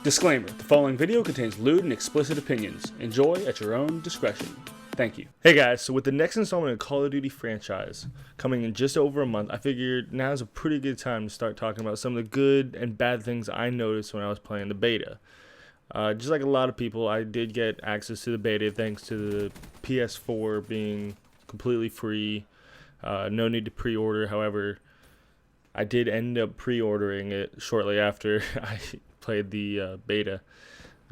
Disclaimer, the following video contains lewd and explicit opinions. Enjoy at your own discretion. Thank you. Hey guys, so with the next installment of Call of Duty franchise coming in just over a month, I figured now's a pretty good time to start talking about some of the good and bad things I noticed when I was playing the beta. Just like a lot of people, I did get access to the beta thanks to the PS4 being completely free. No need to pre-order. However, I did end up pre-ordering it shortly after I played the beta,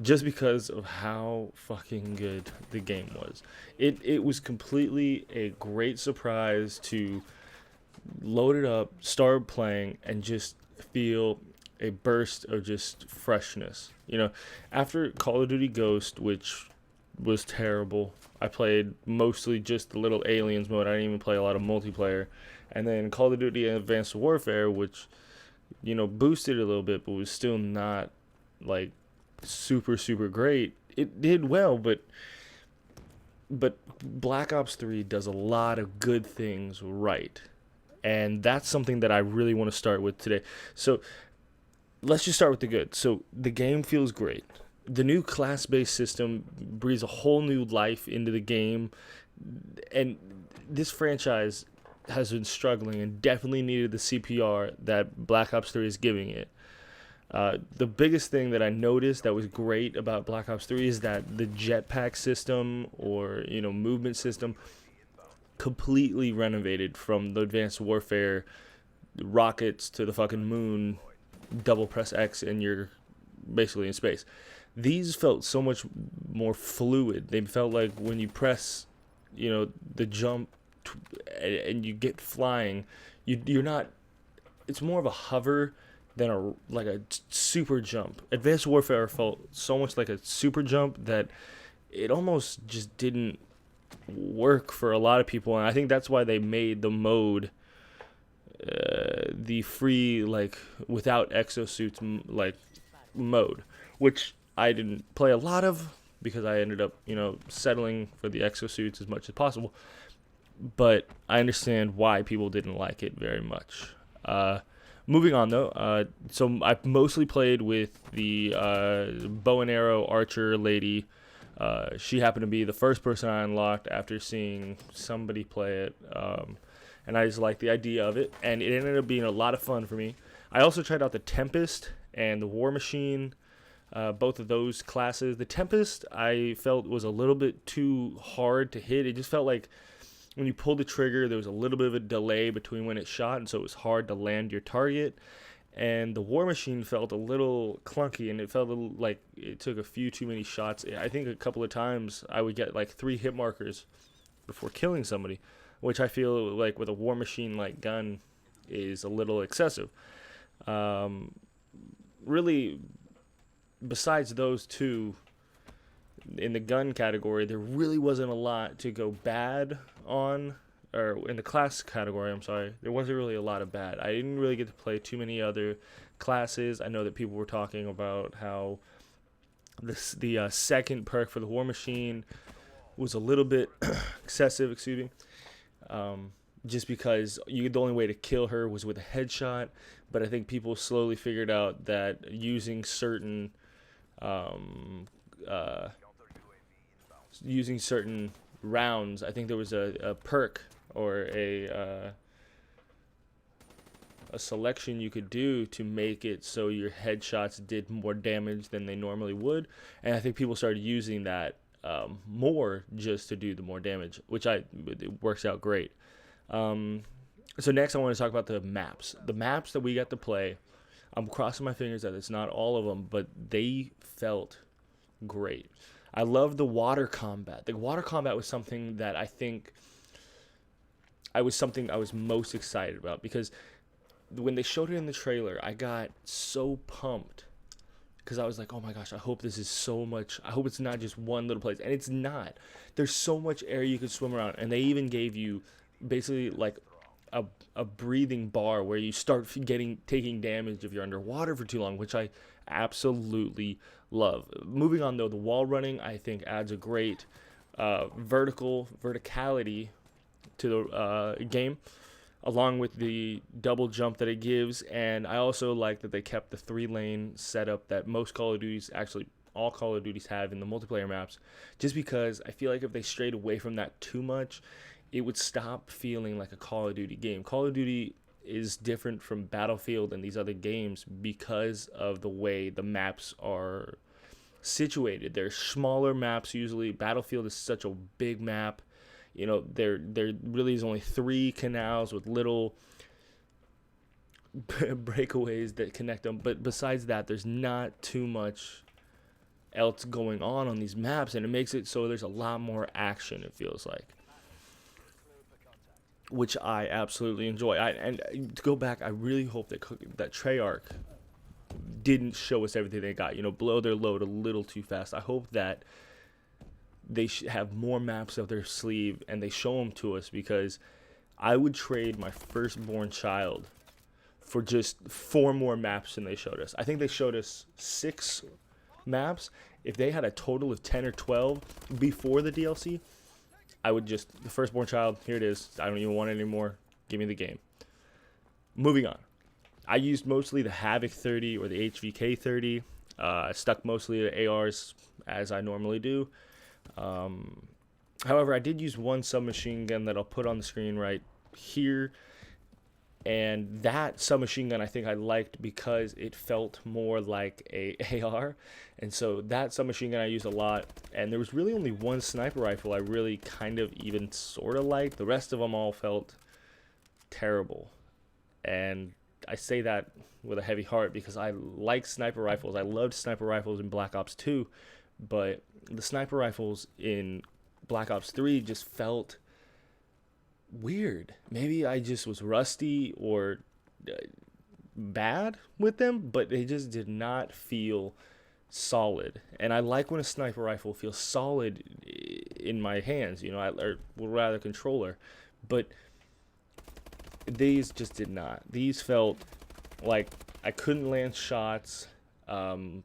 just because of how fucking good the game was. It was completely a great surprise to load it up, start playing, and just feel a burst of just freshness. You know, after Call of Duty Ghost, which was terrible, I played mostly just the little aliens mode. I didn't even play a lot of multiplayer. And then Call of Duty Advanced Warfare, which, you know, boosted a little bit, but was still not like super great. It did well, but Black Ops 3 does a lot of good things right, and that's something that I really want to start with today. So let's just start with the good. So the game feels great. The new class-based system breathes a whole new life into the game, and this franchise has been struggling and definitely needed the CPR that Black Ops 3 is giving it. The biggest thing that I noticed that was great about Black Ops 3 is that the jetpack system, or, you know, movement system, completely renovated from the Advanced Warfare rockets to the fucking moon, double press X, and you're basically in space. These felt so much more fluid. They felt like when you press, you know, the jump and you get flying, you're not, it's more of a hover than a super jump. Advanced Warfare felt so much like a super jump that it almost just didn't work for a lot of people, and I think that's why they made the mode the free, like, without exosuits like mode, which I didn't play a lot of because I ended up, you know, settling for the exosuits as much as possible. But I understand why people didn't like it very much. Moving on, though, so I mostly played with the bow and arrow archer lady. She happened to be the first person I unlocked after seeing somebody play it, and I just liked the idea of it, and it ended up being a lot of fun for me. I also tried out the Tempest and the War Machine, both of those classes. The Tempest, I felt, was a little bit too hard to hit. It just felt like when you pulled the trigger, there was a little bit of a delay between when it shot, and so it was hard to land your target. And the War Machine felt a little clunky, and it felt a little like it took a few too many shots. I think a couple of times I would get like 3 hit markers before killing somebody, which I feel like with a War Machine-like gun is a little excessive. Really, besides those two, in the gun category, there really wasn't a lot to go bad on, or in the class category, I'm sorry, there wasn't really a lot of bad. I didn't really get to play too many other classes. I know that people were talking about how the second perk for the War Machine was a little bit excessive, excuse me, just because the only way to kill her was with a headshot. But I think people slowly figured out that using certain rounds, I think there was a perk or a selection you could do to make it so your headshots did more damage than they normally would, and I think people started using that more just to do the more damage, which it works out great. So next I want to talk about the maps. The maps that we got to play, I'm crossing my fingers that it's not all of them, but they felt great. I love the water combat. The water combat was something that I think I was most excited about, because when they showed it in the trailer, I got so pumped because I was like, oh my gosh, I hope this is so much. I hope it's not just one little place. And it's not. There's so much area you could swim around. And they even gave you basically like a breathing bar where you start taking damage if you're underwater for too long, which I absolutely love. Moving on, though, the wall running, I think, adds a great verticality to the game. along with the double jump that it gives. And I also like that they kept the 3-lane setup that most Call of Duties, actually all Call of Duties, have in the multiplayer maps, just because I feel like if they strayed away from that too much, it would stop feeling like a Call of Duty game. Call of Duty is different from Battlefield and these other games because of the way the maps are situated. They're smaller maps usually. Battlefield is such a big map. You know, there really is only 3 canals with little breakaways that connect them. But besides that, there's not too much else going on these maps, and it makes it so there's a lot more action, it feels like, which I absolutely enjoy. And to go back, I really hope that Treyarch didn't show us everything they got, blow their load a little too fast. I hope that they have more maps up their sleeve and they show them to us, because I would trade my firstborn child for just 4 more maps than they showed us. I think they showed us 6 maps. If they had a total of 10 or 12 before the DLC, I would just, the firstborn child, here it is. I don't even want it anymore. Give me the game. Moving on. I used mostly the Havoc 30 or the HVK 30. Stuck mostly to ARs as I normally do. However, I did use one submachine gun that I'll put on the screen right here. And that submachine gun I think I liked because it felt more like a AR. And so that submachine gun I used a lot. And there was really only one sniper rifle I really kind of even sort of liked. The rest of them all felt terrible. And I say that with a heavy heart because I like sniper rifles. I loved sniper rifles in Black Ops 2. But the sniper rifles in Black Ops 3 just felt weird. Maybe I just was rusty or bad with them, but they just did not feel solid. And I like when a sniper rifle feels solid in my hands, or rather controller. But these just did not. These felt like I couldn't land shots.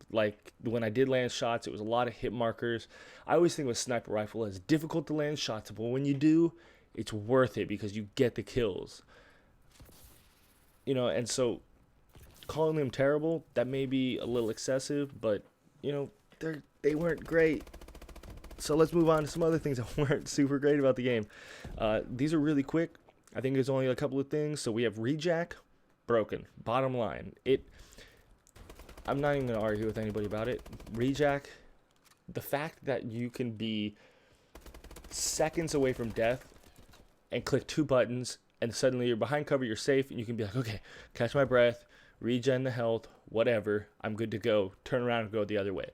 Like when I did land shots, it was a lot of hit markers. I always think with sniper rifle, it's difficult to land shots, but when you do, it's worth it because you get the kills. And so calling them terrible, that may be a little excessive, but they weren't great. So let's move on to some other things that weren't super great about the game. These are really quick. I think there's only a couple of things. So we have rejack, broken. Bottom line, I'm not even going to argue with anybody about it. Rejack, the fact that you can be seconds away from death and click 2 buttons and suddenly you're behind cover, you're safe, and you can be like, okay, catch my breath, regen the health, whatever, I'm good to go, turn around and go the other way.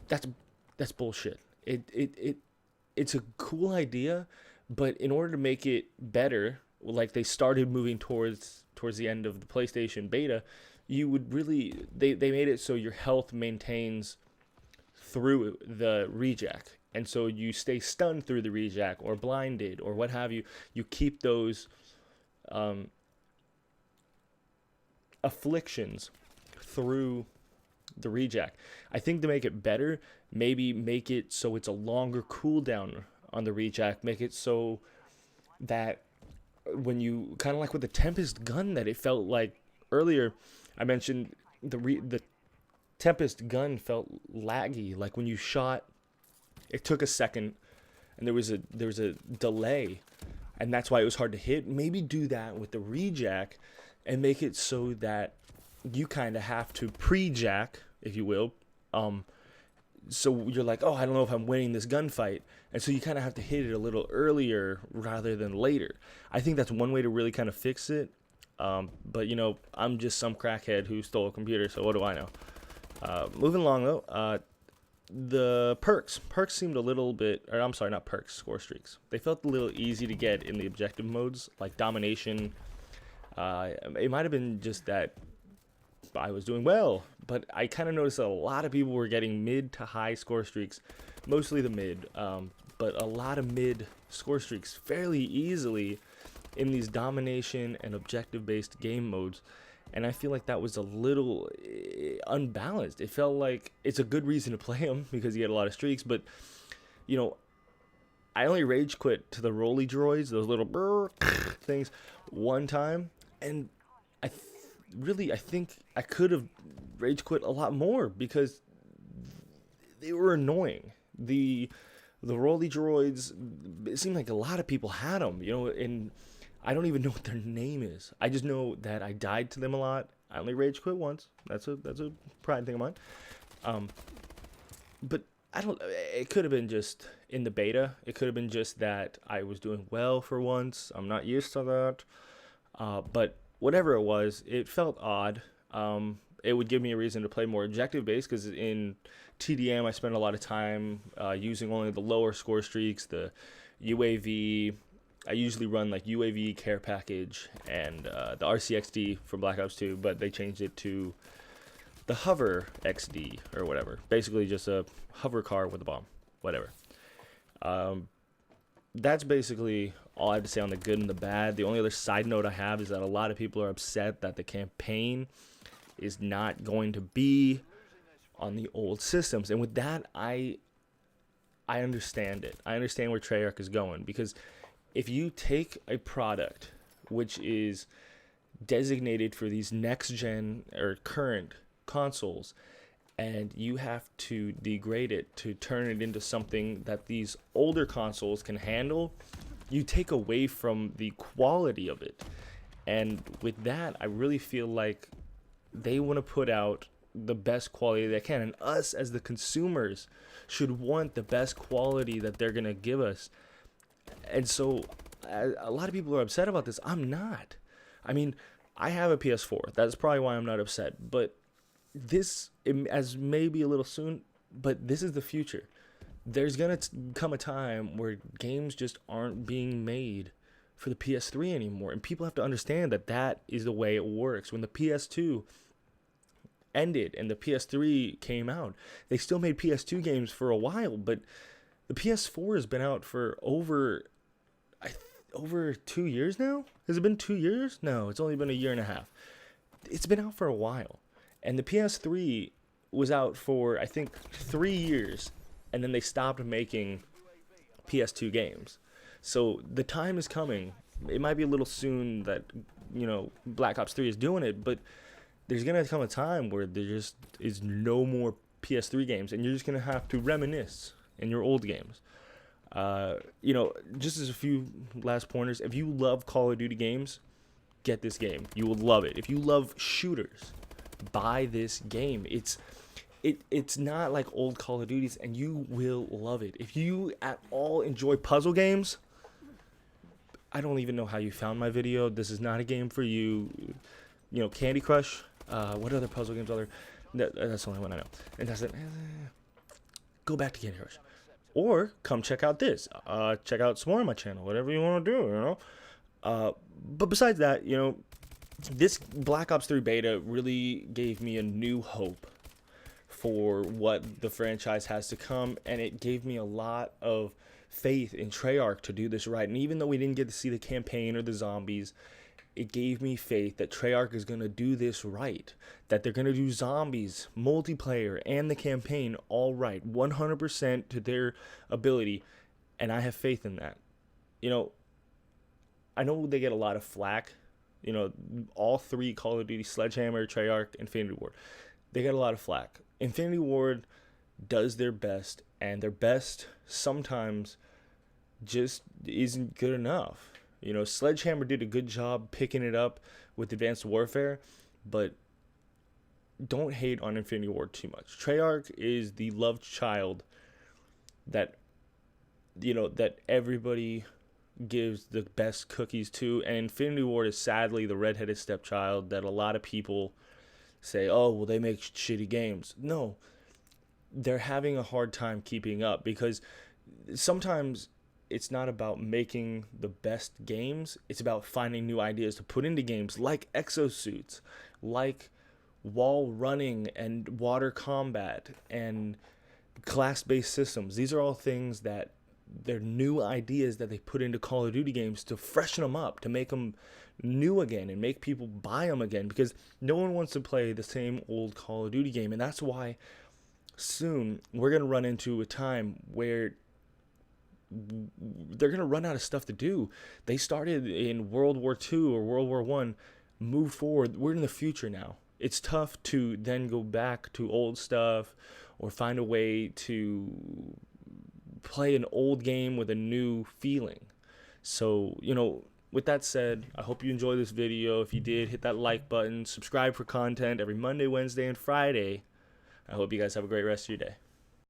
That's bullshit. It's a cool idea, but in order to make it better, like they started moving towards the end of the PlayStation beta, you would really, they made it so your health maintains through the rejack. And so you stay stunned through the rejack or blinded or what have you. You keep those afflictions through the rejack. I think to make it better, maybe make it so it's a longer cooldown on the rejack. Make it so that when you, kind of like with the Tempest gun that it felt like earlier, I mentioned the Tempest gun felt laggy. Like when you shot, it took a second, and there was a delay, and that's why it was hard to hit. Maybe do that with the rejack, and make it so that you kind of have to pre-jack, if you will. So you're like, oh, I don't know if I'm winning this gunfight, and so you kind of have to hit it a little earlier rather than later. I think that's one way to really kind of fix it. But I'm just some crackhead who stole a computer, so what do I know? Moving along though, the perks seemed a little bit, or I'm sorry, not perks, score streaks. They felt a little easy to get in the objective modes, like domination. It might have been just that I was doing well, but I kind of noticed a lot of people were getting mid to high score streaks, mostly the mid, but a lot of mid score streaks fairly easily in these domination and objective based game modes. And I feel like that was a little unbalanced. It felt like it's a good reason to play them because you get a lot of streaks. But, I only rage quit to the rolly droids, those little brr things, one time, and I think I could have rage quit a lot more because they were annoying. The rolly droids, it seemed like a lot of people had them, and I don't even know what their name is. I just know that I died to them a lot. I only rage quit once. That's a pride thing of mine. But I don't. It could have been just in the beta. It could have been just that I was doing well for once. I'm not used to that. But whatever it was, it felt odd. It would give me a reason to play more objective based because in TDM I spend a lot of time using only the lower score streaks, the UAV. I usually run like UAV care package and the RCXD for Black Ops 2, but they changed it to the hover XD or whatever. Basically just a hover car with a bomb, whatever. That's basically all I have to say on the good and the bad. The only other side note I have is that a lot of people are upset that the campaign is not going to be on the old systems. And with that, I understand it. I understand where Treyarch is going, because if you take a product which is designated for these next gen or current consoles and you have to degrade it to turn it into something that these older consoles can handle, you take away from the quality of it. And with that, I really feel like they want to put out the best quality they can, and us as the consumers should want the best quality that they're going to give us. And so a lot of people are upset about this. I'm not. I mean, I have a PS4. That's probably why I'm not upset. But this, as maybe a little soon, but this is the future. There's going to come a time where games just aren't being made for the PS3 anymore. And people have to understand that that is the way it works. When the PS2 ended and the PS3 came out, they still made PS2 games for a while, but the PS4 has been out for over 2 years now. Has it been 2 years? No, it's only been a year and a half. It's been out for a while, and the PS3 was out for I think 3 years, and then they stopped making PS2 games. So the time is coming. It might be a little soon that Black Ops 3 is doing it, but there's gonna come a time where there just is no more PS3 games, and you're just gonna have to reminisce in your old games. Just as a few last pointers, if you love Call of Duty games, get this game. You will love it. If you love shooters, buy this game. It's not like old Call of Duties, and you will love it. If you at all enjoy puzzle games, I don't even know how you found my video. This is not a game for you. Candy Crush. What other puzzle games are there? That's the only one I know. And that's it. Go back to Candy Crush. Or come check out this. Check out some more on my channel. Whatever you want to do, But besides that, this Black Ops 3 beta really gave me a new hope for what the franchise has to come. And it gave me a lot of faith in Treyarch to do this right. And even though we didn't get to see the campaign or the zombies, it gave me faith that Treyarch is going to do this right, that they're going to do zombies, multiplayer, and the campaign all right, 100% to their ability, and I have faith in that. I know they get a lot of flack, all three Call of Duty, Sledgehammer, Treyarch, Infinity Ward, they get a lot of flack. Infinity Ward does their best, and their best sometimes just isn't good enough. Sledgehammer did a good job picking it up with Advanced Warfare, but don't hate on Infinity Ward too much. Treyarch is the loved child that everybody gives the best cookies to, and Infinity Ward is sadly the redheaded stepchild that a lot of people say, oh, well, they make shitty games. No, they're having a hard time keeping up, because sometimes it's not about making the best games. It's about finding new ideas to put into games, like exosuits, like wall running and water combat and class-based systems. These are all things that they're new ideas that they put into Call of Duty games to freshen them up, to make them new again and make people buy them again, because no one wants to play the same old Call of Duty game. And that's why soon we're going to run into a time where they're gonna run out of stuff to do. They started in World War II or World War One. Move forward. We're in the future now. It's tough to then go back to old stuff or find a way to play an old game with a new feeling. So, with that said, I hope you enjoyed this video. If you did, hit that like button, subscribe for content every Monday, Wednesday, and Friday. I hope you guys have a great rest of your day.